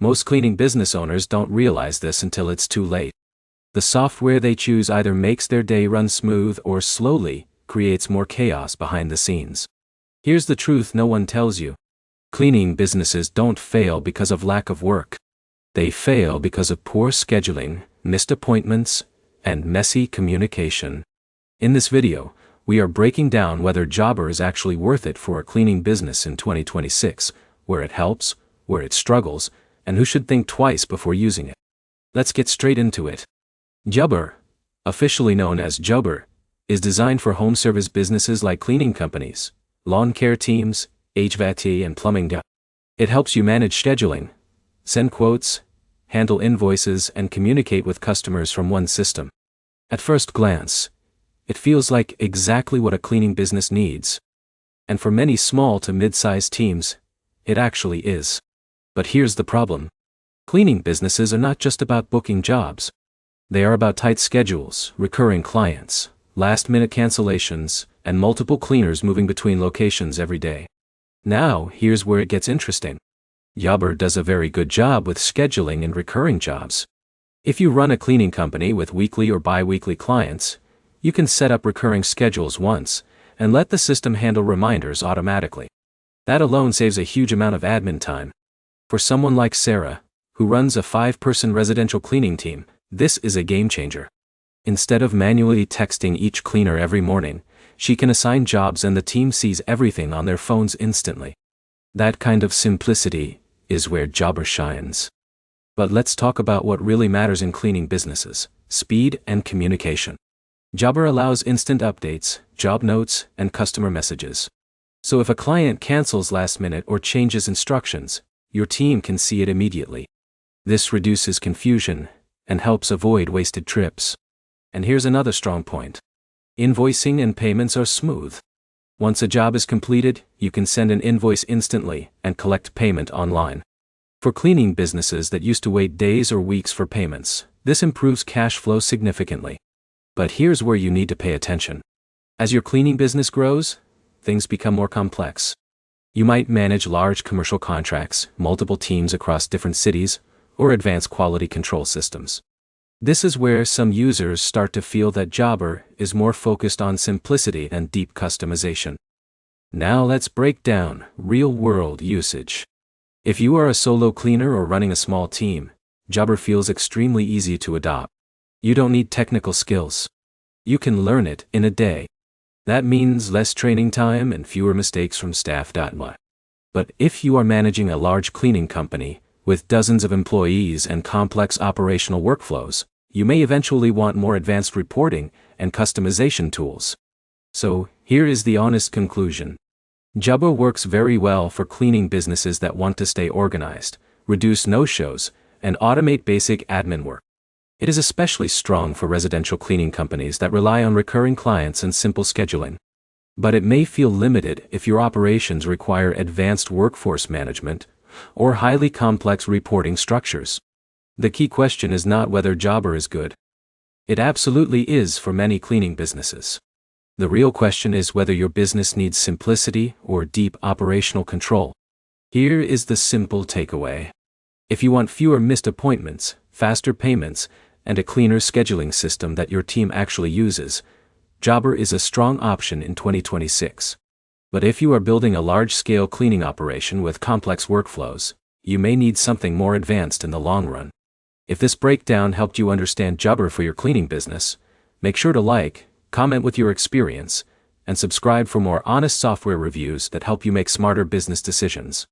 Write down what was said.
Most cleaning business owners don't realize this until it's too late. The software they choose either makes their day run smooth or slowly creates more chaos behind the scenes. Here's the truth no one tells you. Cleaning businesses don't fail because of lack of work. They fail because of poor scheduling, missed appointments, and messy communication. In this video, we are breaking down whether Jobber is actually worth it for a cleaning business in 2026, where it helps, where it struggles, and who should think twice before using it. Let's get straight into it. Jobber, officially known as Jobber, is designed for home service businesses like cleaning companies, lawn care teams, HVAC and plumbing. It helps you manage scheduling, send quotes, handle invoices, and communicate with customers from one system. At first glance, it feels like exactly what a cleaning business needs. And for many small to mid-sized teams, it actually is. But here's the problem. Cleaning businesses are not just about booking jobs. They are about tight schedules, recurring clients, last-minute cancellations, and multiple cleaners moving between locations every day. Now, here's where it gets interesting. Jobber does a very good job with scheduling and recurring jobs. If you run a cleaning company with weekly or bi-weekly clients, you can set up recurring schedules once and let the system handle reminders automatically. That alone saves a huge amount of admin time. For someone like Sarah, who runs a 5-person residential cleaning team, this is a game changer. Instead of manually texting each cleaner every morning, she can assign jobs and the team sees everything on their phones instantly. That kind of simplicity is where Jobber shines. But let's talk about what really matters in cleaning businesses: speed and communication. Jobber allows instant updates, job notes, and customer messages. So if a client cancels last minute or changes instructions, your team can see it immediately. This reduces confusion and helps avoid wasted trips. And here's another strong point. Invoicing and payments are smooth. Once a job is completed, you can send an invoice instantly and collect payment online. For cleaning businesses that used to wait days or weeks for payments, this improves cash flow significantly. But here's where you need to pay attention. As your cleaning business grows, things become more complex. You might manage large commercial contracts, multiple teams across different cities, or advanced quality control systems. This is where some users start to feel that Jobber is more focused on simplicity and deep customization. Now let's break down real-world usage. If you are a solo cleaner or running a small team, Jobber feels extremely easy to adopt. You don't need technical skills. You can learn it in a day. That means less training time and fewer mistakes from staff. But if you are managing a large cleaning company with dozens of employees and complex operational workflows, you may eventually want more advanced reporting and customization tools. So, here is the honest conclusion. Jobber works very well for cleaning businesses that want to stay organized, reduce no-shows, and automate basic admin work. It is especially strong for residential cleaning companies that rely on recurring clients and simple scheduling. But it may feel limited if your operations require advanced workforce management or highly complex reporting structures. The key question is not whether Jobber is good. It absolutely is for many cleaning businesses. The real question is whether your business needs simplicity or deep operational control. Here is the simple takeaway. If you want fewer missed appointments, faster payments, and a cleaner scheduling system that your team actually uses, Jobber is a strong option in 2026. But if you are building a large-scale cleaning operation with complex workflows, you may need something more advanced in the long run. If this breakdown helped you understand Jobber for your cleaning business, make sure to like, comment with your experience, and subscribe for more honest software reviews that help you make smarter business decisions.